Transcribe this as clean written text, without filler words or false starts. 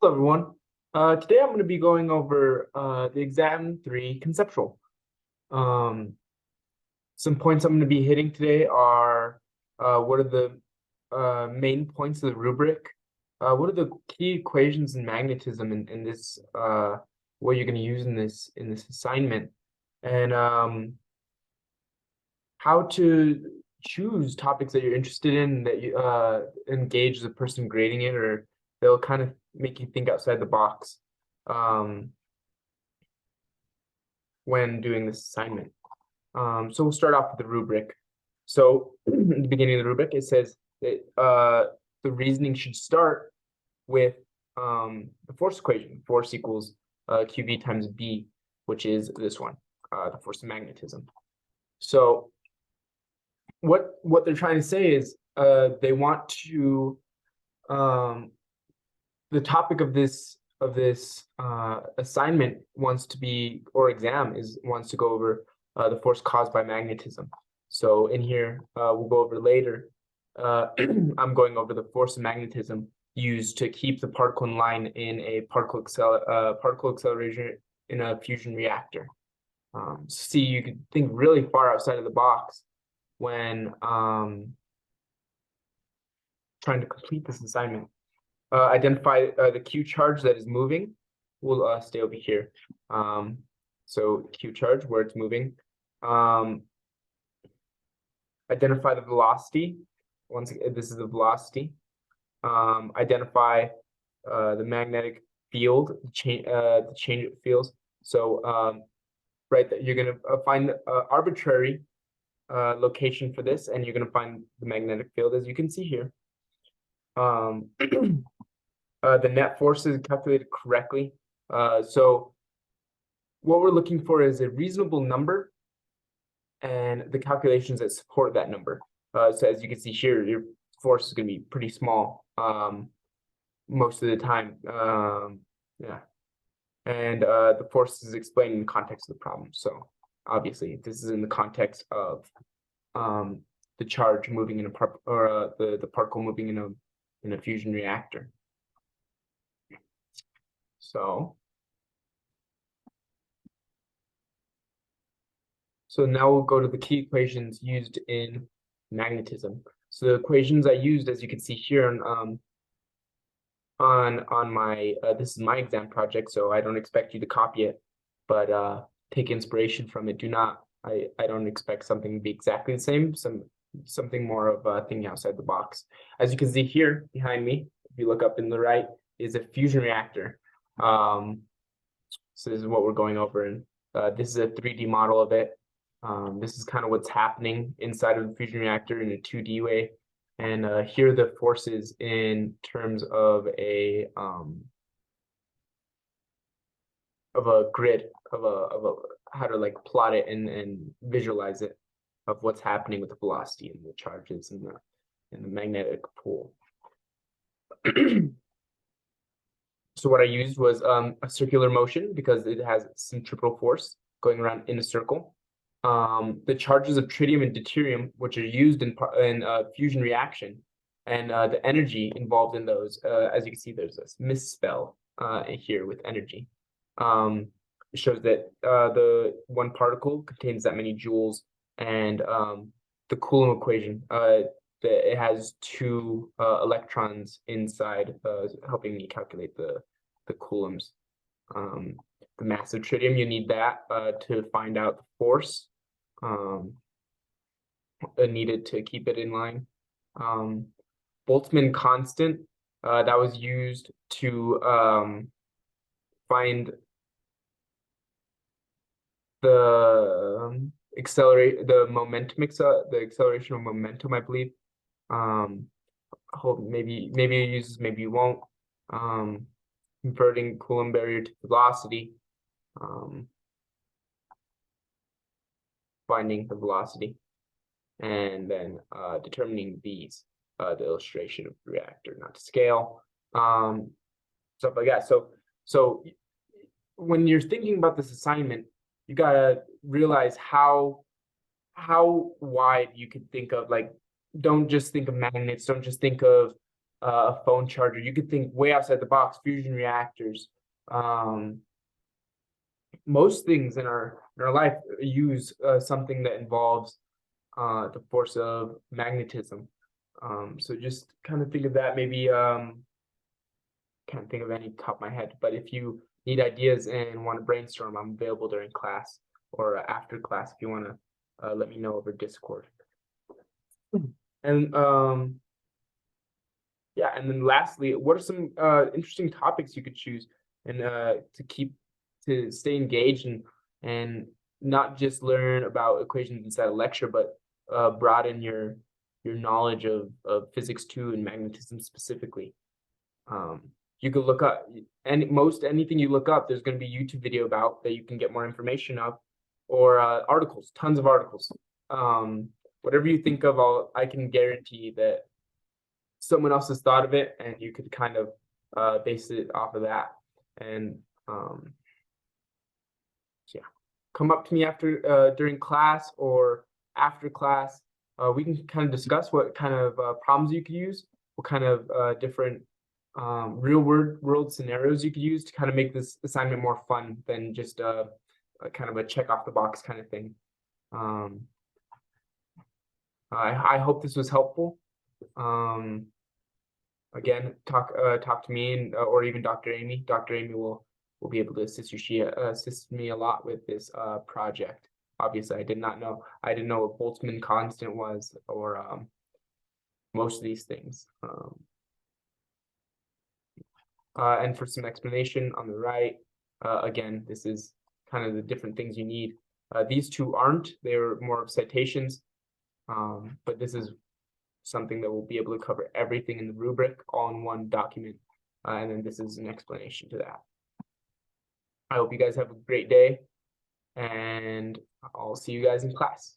Hello, everyone. Today I'm going to be going over the exam 3 conceptual. Some points I'm going to be hitting today are what are the main points of the rubric? What are the key equations in magnetism in this what you're going to use in this assignment, and how to choose topics that you're interested in that you engage the person grading it, or they'll kind of make you think outside the box when doing this assignment. So we'll start off with the rubric. So at the beginning of the rubric, it says that the reasoning should start with the force equation. Force equals QV times B, which is this one, the force of magnetism. So what they're trying to say is they want to the topic of this assignment wants to be, or exam wants to go over the force caused by magnetism. So in here we'll go over later. I'm going over the force of magnetism used to keep the particle in line in a particle acceleration in a fusion reactor. See, you can think really far outside of the box when trying to complete this assignment. Identify the Q charge that is moving. We'll stay over here. So Q charge, where it's moving. Identify the velocity. Once again, this is the velocity. Identify the magnetic field, the change of fields. So right, that you're going to find arbitrary location for this, and you're going to find the magnetic field, as you can see here. The net force is calculated correctly. So what we're looking for is a reasonable number and the calculations that support that number. So as you can see here, your force is going to be pretty small most of the time. Yeah. And the force is explained in the context of the problem. So obviously, this is in the context of the charge moving in the particle moving in a fusion reactor. So now we'll go to the key equations used in magnetism. So the equations I used, as you can see here on my this is my exam project, so I don't expect you to copy it, but take inspiration from it. I don't expect something to be exactly the same. Something more of thinking outside the box. As you can see here behind me, if you look up in the right, is a fusion reactor. So this is what we're going over, and this is a 3D model of it. This is kind of what's happening inside of the fusion reactor in a 2D way, and here are the forces in terms of a grid of how to like plot it and visualize it of what's happening with the velocity and the charges and the magnetic pole. So what I used was a circular motion because it has centripetal force going around in a circle. The charges of tritium and deuterium, which are used in fusion reaction, and the energy involved in those. As you can see, there's this misspell here with energy. It shows that the one particle contains that many joules, and the Coulomb equation, it has two electrons inside, helping me calculate the coulombs. The mass of tritium, you need that to find out the force needed to keep it in line. Boltzmann constant, that was used to find the the acceleration of momentum, I believe. Maybe you use this, maybe you won't. Converting Coulomb barrier to velocity, finding the velocity, and then determining these, the illustration of the reactor, not to scale, stuff like that. So when you're thinking about this assignment, you gotta realize how wide you could think of. Like, don't just think of magnets, don't just think of a phone charger. You could think way outside the box, fusion reactors. Most things in our life use something that involves the force of magnetism. So just kind of think of that. Maybe can't think of any top of my head, but if you need ideas and want to brainstorm, I'm available during class or after class if you want to let me know over Discord. And yeah, and then lastly, what are some interesting topics you could choose and to stay engaged and not just learn about equations inside a lecture, but broaden your knowledge of physics too and magnetism specifically. You could look up anything you look up, there's going to be a YouTube video about that you can get more information of, or articles, tons of articles. Whatever you think of, I can guarantee that someone else has thought of it, and you could kind of base it off of that. And yeah, come up to me after during class or after class. We can kind of discuss what kind of problems you could use, what kind of different real world scenarios you could use to kind of make this assignment more fun than just a kind of a check off the box kind of thing. I hope this was helpful. Again, talk to me and or even Dr. Amy. Dr. Amy will be able to assist you. She assists me a lot with this project. Obviously, I didn't know what Boltzmann constant was, or most of these things. And for some explanation on the right, again, this is kind of the different things you need. These two aren't, they're more of citations, but this is something that will be able to cover everything in the rubric all in one document. And then this is an explanation to that. I hope you guys have a great day, and I'll see you guys in class.